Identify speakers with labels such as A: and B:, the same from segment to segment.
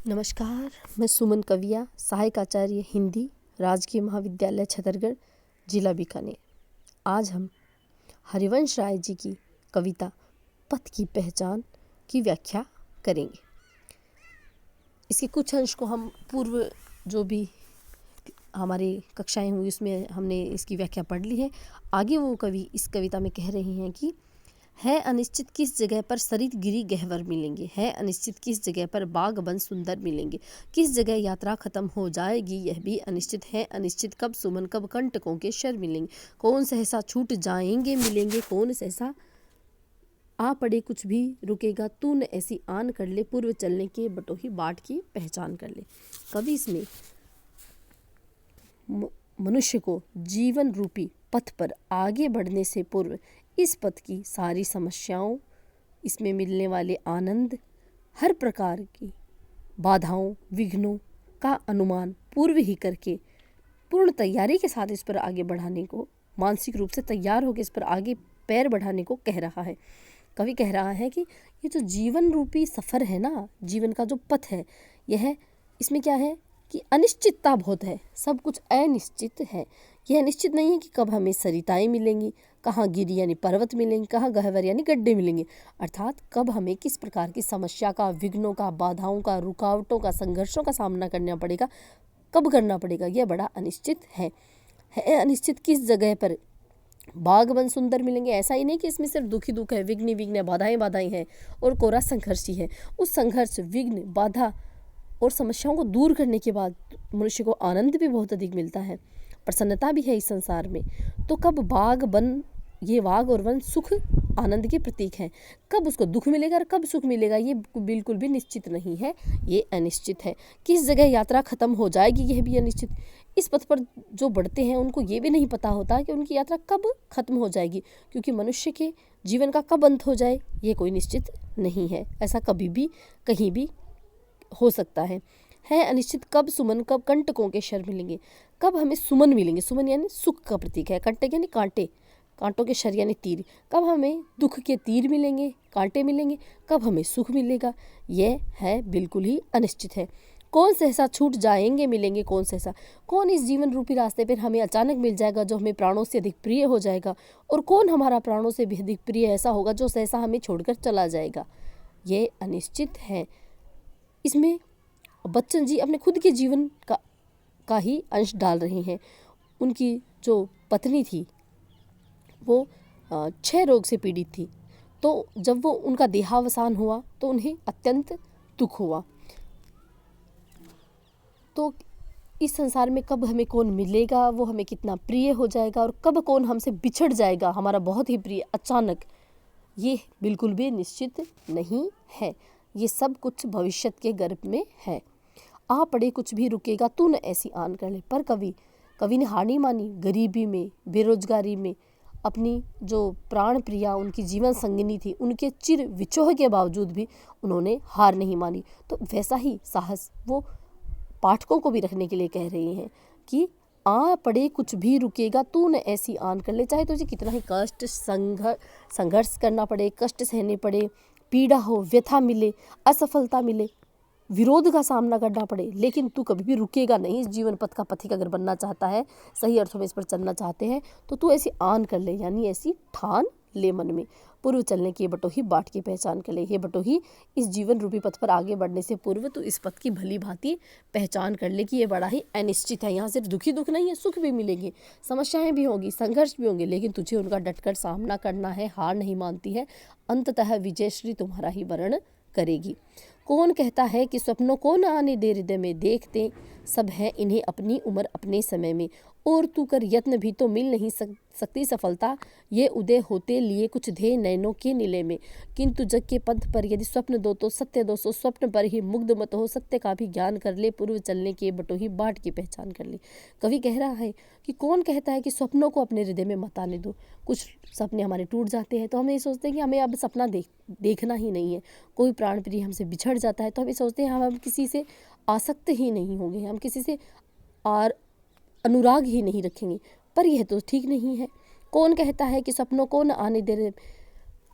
A: नमस्कार, मैं सुमन कविया, सहायक आचार्य हिंदी, राजकीय महाविद्यालय छतरगढ़, जिला बीकानेर। आज हम हरिवंश राय जी की कविता पथ की पहचान की व्याख्या करेंगे। इसके कुछ अंश को हम पूर्व जो भी हमारी कक्षाएं हुई उसमें हमने इसकी व्याख्या पढ़ ली है। आगे वो कवि इस कविता में कह रहे हैं कि है अनिश्चित किस जगह पर सरित गिरी गहवर मिलेंगे, है अनिश्चित किस जगह पर बाग वन सुंदर मिलेंगे, किस जगह यात्रा खत्म हो जाएगी यह भी अनिश्चित है अनिश्चित, कब सुमन कब कंटकों के शर मिलेंगे, कौन सहसा छूट जाएंगे मिलेंगे, कौन सहसा आ पड़े कुछ भी रुकेगा, तू न ऐसी आन कर ले, पूर्व चलने के बटोही बाट की पहचान कर ले। कवि इसमें मनुष्य को जीवन रूपी पथ पर आगे बढ़ने से पूर्व इस पथ की सारी समस्याओं, इसमें मिलने वाले आनंद, हर प्रकार की बाधाओं विघ्नों का अनुमान पूर्व ही करके पूर्ण तैयारी के साथ इस पर आगे बढ़ाने को, मानसिक रूप से तैयार होकर इस पर आगे पैर बढ़ाने को कह रहा है। कवि कह रहा है कि ये जो जीवन रूपी सफ़र है ना, जीवन का जो पथ है, यह इसमें क्या है कि अनिश्चितता बहुत है, सब कुछ अनिश्चित है। यह निश्चित नहीं है कि कब हमें सरिताएं मिलेंगी, कहाँ गिरी यानी पर्वत मिलेंगे, कहाँ गहवर यानी गड्ढे मिलेंगे, अर्थात कब हमें किस प्रकार की समस्या का, विघ्नों का, बाधाओं का, रुकावटों का, संघर्षों का सामना करना पड़ेगा, कब करना पड़ेगा, यह बड़ा अनिश्चित है अनिश्चित किस जगह पर बाग वन सुंदर मिलेंगे। ऐसा ही नहीं कि इसमें सिर्फ दुख ही दुख है, विघ्न ही विघ्न है, बाधाएं बाधाएं हैं और कोरा संघर्ष ही है। उस संघर्ष, विघ्न, बाधा और समस्याओं को दूर करने के बाद मनुष्य को आनंद भी बहुत अधिक मिलता है, प्रसन्नता भी है इस संसार में। तो कब बाग वन, ये बाग और वन सुख आनंद के प्रतीक हैं, कब उसको दुख मिलेगा और कब सुख मिलेगा ये बिल्कुल भी निश्चित नहीं है, ये अनिश्चित है। किस जगह यात्रा खत्म हो जाएगी यह भी अनिश्चित। इस पथ पर जो बढ़ते हैं उनको ये भी नहीं पता होता कि उनकी यात्रा कब खत्म हो जाएगी, क्योंकि मनुष्य के जीवन का कब अंत हो जाए ये कोई निश्चित नहीं है, ऐसा कभी भी कहीं भी हो सकता है अनिश्चित, कब सुमन कब कंटकों के शर मिलेंगे, कब हमें सुमन मिलेंगे, सुमन यानी सुख का प्रतीक है, कंटक यानी कांटे, कांटों के शर यानी तीर, कब हमें दुख के तीर मिलेंगे, कांटे मिलेंगे, कब हमें सुख मिलेगा, यह है बिल्कुल ही अनिश्चित है। कौन सहसा छूट जाएंगे मिलेंगे, कौन सहसा, कौन इस जीवन रूपी रास्ते पर हमें अचानक मिल जाएगा जो हमें प्राणों से अधिक प्रिय हो जाएगा, और कौन हमारा प्राणों से भी अधिक प्रिय ऐसा होगा जो सहसा हमें छोड़कर चला जाएगा, ये अनिश्चित है। इसमें बच्चन जी अपने खुद के जीवन का ही अंश डाल रहे हैं। उनकी जो पत्नी थी वो 6 रोग से पीड़ित थी, तो जब वो उनका देहावसान हुआ तो उन्हें अत्यंत दुख हुआ। तो इस संसार में कब हमें कौन मिलेगा, वो हमें कितना प्रिय हो जाएगा, और कब कौन हमसे बिछड़ जाएगा, हमारा बहुत ही प्रिय अचानक, ये बिल्कुल भी निश्चित नहीं है। ये सब कुछ भविष्य के गर्भ में है। आ पड़े कुछ भी रुकेगा, तू न ऐसी आन कर ले। पर कवि ने हार नहीं मानी। गरीबी में, बेरोजगारी में, अपनी जो प्राण प्रिया उनकी जीवन संगिनी थी उनके चिर विचोह के बावजूद भी उन्होंने हार नहीं मानी। तो वैसा ही साहस वो पाठकों को भी रखने के लिए कह रहे हैं कि आ पड़े कुछ भी रुकेगा, तू न ऐसी आन कर ले। चाहे तुझे कितना ही कष्ट, संघर्ष करना पड़े, कष्ट सहने पड़े, पीड़ा हो, व्यथा मिले, असफलता मिले, विरोध का सामना करना पड़े, लेकिन तू कभी भी रुकेगा नहीं। इस जीवन पथ का पथिक अगर बनना चाहता है, सही अर्थों में इस पर चलना चाहते हैं, तो तू ऐसी आन कर ले, यानी ऐसी ठान ले मन में, पूर्व चलने की बटोही बाट की पहचान कर ले। ये बटोही, इस जीवन रूपी पथ पर आगे बढ़ने से पूर्व तो इस पथ की भली भांति पहचान कर ले कि ये बड़ा ही अनिश्चित है। यहाँ सिर्फ दुखी दुख नहीं है, सुख भी मिलेंगे, समस्याएं भी होंगी, संघर्ष भी होंगे, लेकिन तुझे उनका डटकर सामना करना है, हार नहीं मानती है। अंततः विजयश्री तुम्हारा ही वर्ण करेगी। कौन कहता है कि स्वप्नों को न आने दे हृदय में, देखते सब है इन्हें अपनी उम्र अपने समय में, और तू कर यत्न भी तो मिल नहीं सकती सफलता, ये उदय होते लिए कुछ ध्येय नयनों के नीले में। किंतु जग के पथ पर यदि स्वप्न दो तो सत्य दो, सो स्वप्न पर ही मुग्ध मत हो, सत्य का भी ज्ञान कर ले, पूर्व चलने के बटोही बाट की पहचान कर ले। कवि कह रहा है कि कौन कहता है कि स्वप्नों को अपने हृदय में मत आने दो। कुछ सपने हमारे टूट जाते हैं तो हम ये सोचते हैं कि हमें अब सपना देखना ही नहीं है। कोई प्राण प्रिय हमसे बिछड़ जाता है तो हम ये सोचते हैं हम किसी से आसक्त ही नहीं होंगे, हम किसी से और अनुराग ही नहीं रखेंगे, पर यह तो ठीक नहीं है। कौन कहता है कि सपनों को न आने दे रहे।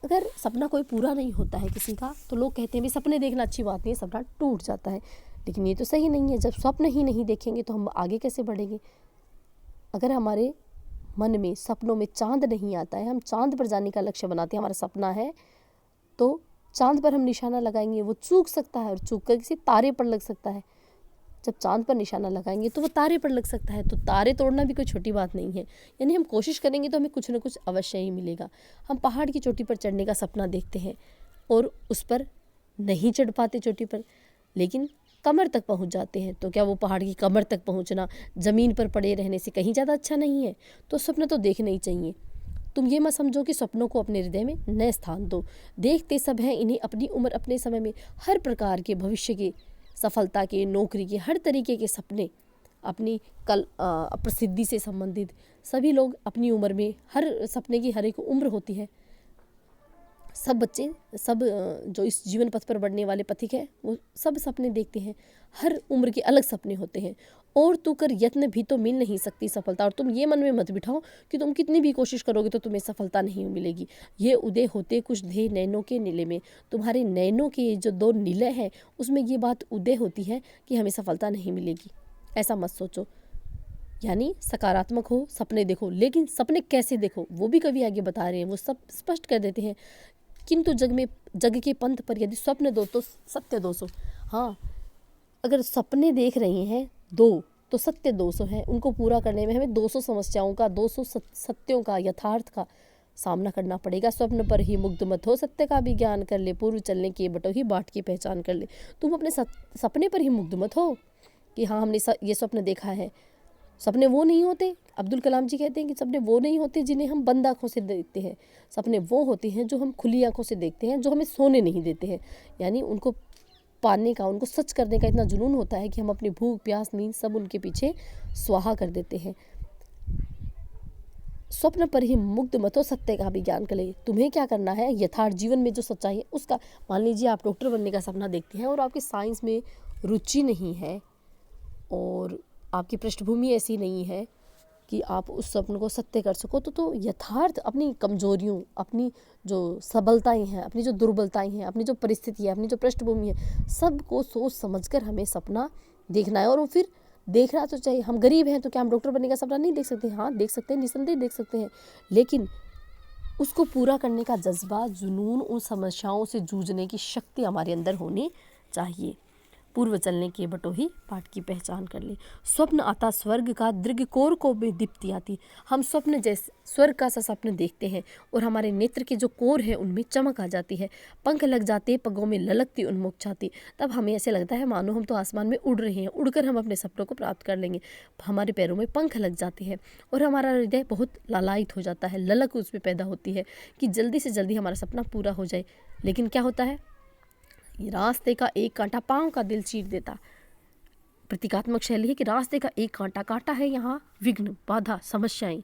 A: अगर सपना कोई पूरा नहीं होता है किसी का तो लोग कहते हैं भी सपने देखना अच्छी बात नहीं है, सपना टूट जाता है। लेकिन ये तो सही नहीं है। जब स्वप्न ही नहीं देखेंगे तो हम आगे कैसे बढ़ेंगे? अगर हमारे मन में सपनों में चांद नहीं आता है, हम चांद पर जाने का लक्ष्य बनाते हैं, हमारा सपना है, तो चांद पर हम निशाना लगाएंगे, वो चूक सकता है और चूक कर किसी तारे पर लग सकता है। जब चांद पर निशाना लगाएंगे तो वो तारे पर लग सकता है। तो तारे तोड़ना भी कोई छोटी बात नहीं है। यानी हम कोशिश करेंगे तो हमें कुछ ना कुछ अवश्य ही मिलेगा। हम पहाड़ की चोटी पर चढ़ने का सपना देखते हैं और उस पर नहीं चढ़ पाते चोटी पर, लेकिन कमर तक पहुंच जाते हैं। तो क्या वो पहाड़ की कमर तक पहुंचना ज़मीन पर पड़े रहने से कहीं ज़्यादा अच्छा नहीं है? तो सपने तो देखने ही चाहिए। तुम ये मत समझो कि सपनों को अपने हृदय में नए स्थान दो। देखते सब हैं इन्हें अपनी उम्र अपने समय में। हर प्रकार के भविष्य के, सफलता के, नौकरी के, हर तरीके के सपने, अपनी प्रसिद्धि से संबंधित सभी लोग अपनी उम्र में, हर सपने की हर एक उम्र होती है। सब बच्चे, सब जो इस जीवन पथ पर बढ़ने वाले पथिक हैं, वो सब सपने देखते हैं। हर उम्र के अलग सपने होते हैं। और तू कर यत्न भी तो मिल नहीं सकती सफलता। और तुम ये मन में मत बिठाओ कि तुम कितनी भी कोशिश करोगे तो तुम्हें सफलता नहीं मिलेगी। ये उदय होते कुछ ध्येय नैनों के नीले में। तुम्हारे नैनों के जो दो नीले हैं उसमें ये बात उदय होती है कि हमें सफलता नहीं मिलेगी। ऐसा मत सोचो। यानी सकारात्मक हो, सपने देखो, लेकिन सपने कैसे देखो वो भी कवि आगे बता रहे हैं। वो सब स्पष्ट कर देते हैं। किंतु जग के पंथ पर यदि स्वप्न दो तो सत्य 200। हाँ, अगर सपने देख रहे हैं 2 तो सत्य 200 है। उनको पूरा करने में हमें 200 समस्याओं का, 200 सत्यों का, यथार्थ का सामना करना पड़ेगा। स्वप्न पर ही मुग्ध मत हो, सत्य का भी ज्ञान कर ले, पूर्व चलने की बटो ही बाट की पहचान कर ले। तुम अपने सपने पर ही मुग्ध मत हो कि हाँ हमने ये स्वप्न देखा है। सपने वो नहीं होते, अब्दुल कलाम जी कहते हैं कि सपने वो नहीं होते जिन्हें हम बंद आँखों से देखते हैं। सपने वो होते हैं जो हम खुली आँखों से देखते हैं, जो हमें सोने नहीं देते हैं। यानी उनको पाने का, उनको सच करने का इतना जुनून होता है कि हम अपनी भूख, प्यास, नींद सब उनके पीछे स्वाहा कर देते हैं। स्वप्न पर ही मुग्ध मत हो, सत्य का भी ज्ञान कर ले। तुम्हें क्या करना है, यथार्थ जीवन में जो सच्चाई है उसका। मान लीजिए आप डॉक्टर बनने का सपना देखते हैं और आपकी साइंस में रुचि नहीं है और आपकी पृष्ठभूमि ऐसी नहीं है कि आप उस सपने को सत्य कर सको, तो यथार्थ अपनी कमजोरियों, अपनी जो सबलताएं हैं, अपनी जो दुर्बलताएं हैं, अपनी जो परिस्थिति है, अपनी जो पृष्ठभूमि है, सबको सोच समझकर हमें सपना देखना है। और वो फिर देखना तो चाहिए। हम गरीब हैं तो क्या हम डॉक्टर बनने का सपना नहीं देख सकते? हाँ देख सकते हैं, निसंदेह देख सकते हैं। लेकिन उसको पूरा करने का जज्बा, जुनून, उन समस्याओं से जूझने की शक्ति हमारे अंदर होनी चाहिए। पूर्व चलने के बटो ही पाठ की पहचान कर ले। स्वप्न आता स्वर्ग का, दृग कोर को भी दीप्ति आती। हम स्वप्न जैसे स्वर्ग का सा स्वप्न देखते हैं और हमारे नेत्र के जो कोर है उनमें चमक आ जाती है, पंख लग जाते, पगों में ललकती उन्मुख छाती। तब हमें ऐसे लगता है मानो हम तो आसमान में उड़ रहे हैं, उड़कर हम अपने सपनों को प्राप्त कर लेंगे। हमारे पैरों में पंख लग जाते हैं और हमारा हृदय बहुत लालायित हो जाता है, ललक उसमें पैदा होती है कि जल्दी से जल्दी हमारा सपना पूरा हो जाए। लेकिन क्या होता है, रास्ते का एक कांटा पाँव का दिल चीर देता। प्रतीकात्मक शैली है कि रास्ते का एक कांटा, कांटा है यहाँ विघ्न, बाधा, समस्याएं।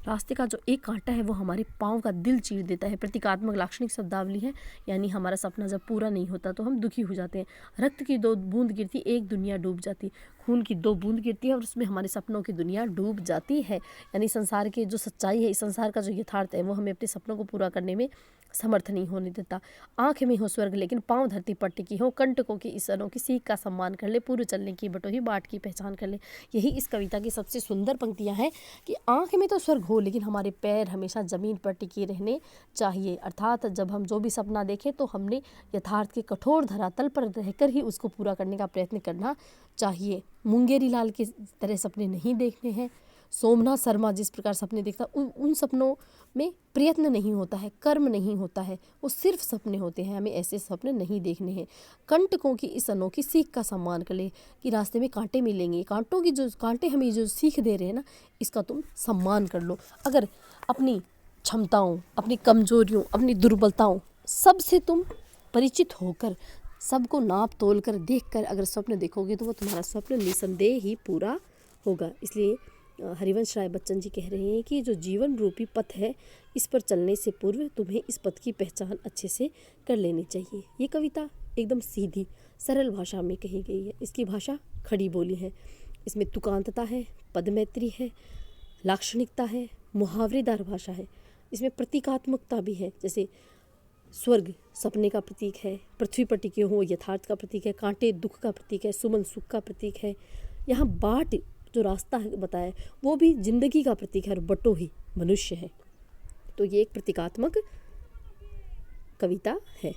A: रास्ते का जो एक कांटा है वो हमारे पाँव का दिल चीर देता है। प्रतीकात्मक लाक्षणिक शब्दावली है। यानी हमारा सपना जब पूरा नहीं होता तो हम दुखी हो जाते हैं। रक्त की 2 बूंद गिरती, एक दुनिया डूब जाती। खून की 2 बूंद गिरती है और उसमें हमारे सपनों की दुनिया डूब जाती है। यानी संसार की जो सच्चाई है, इस संसार का जो यथार्थ है, वो हमें अपने सपनों को पूरा करने में समर्थ नहीं होने देता। आँख में हो स्वर्ग लेकिन पाँव धरती पर टिकी हो, कंटकों की इस अनों की सीख का सम्मान कर ले, पूर्व चलने की बटो ही बाट की पहचान कर ले। यही इस कविता की सबसे सुंदर पंक्तियाँ हैं कि आँख में तो स्वर्ग हो लेकिन हमारे पैर हमेशा ज़मीन पर टिके रहने चाहिए। अर्थात जब हम जो भी सपना देखें तो हमने यथार्थ के कठोर धरातल पर रहकर ही उसको पूरा करने का प्रयत्न करना चाहिए। मुंगेरी लाल की तरह सपने नहीं देखने हैं। सोमनाथ शर्मा जिस प्रकार सपने देखता, उन सपनों में प्रयत्न नहीं होता है, कर्म नहीं होता है, वो सिर्फ सपने होते हैं। हमें ऐसे सपने नहीं देखने हैं। कंटकों की इस अनोखी सीख का सम्मान कर ले कि रास्ते में कांटे मिलेंगे, कांटों की जो कांटे हमें जो सीख दे रहे हैं ना, इसका तुम सम्मान कर लो। अगर अपनी क्षमताओं, अपनी कमजोरियों, अपनी दुर्बलताओं सबसे तुम परिचित होकर, सबको नाप तोल कर देख कर अगर स्वप्न देखोगे तो वो तुम्हारा स्वप्न निसंदेह ही पूरा होगा। इसलिए हरिवंश राय बच्चन जी कह रहे हैं कि जो जीवन रूपी पथ है, इस पर चलने से पूर्व तुम्हें इस पथ की पहचान अच्छे से कर लेनी चाहिए। ये कविता एकदम सीधी सरल भाषा में कही गई है। इसकी भाषा खड़ी बोली है। इसमें तुकांतता है, पदमैत्री है, लाक्षणिकता है, मुहावरेदार भाषा है। इसमें प्रतीकात्मकता भी है। जैसे स्वर्ग सपने का प्रतीक है, पृथ्वी पर टिके हो यथार्थ का प्रतीक है, कांटे दुख का प्रतीक है, सुमन सुख का प्रतीक है। यहाँ बाट जो रास्ता है बताया वो भी जिंदगी का प्रतीक है और बटोही मनुष्य है। तो ये एक प्रतीकात्मक कविता है।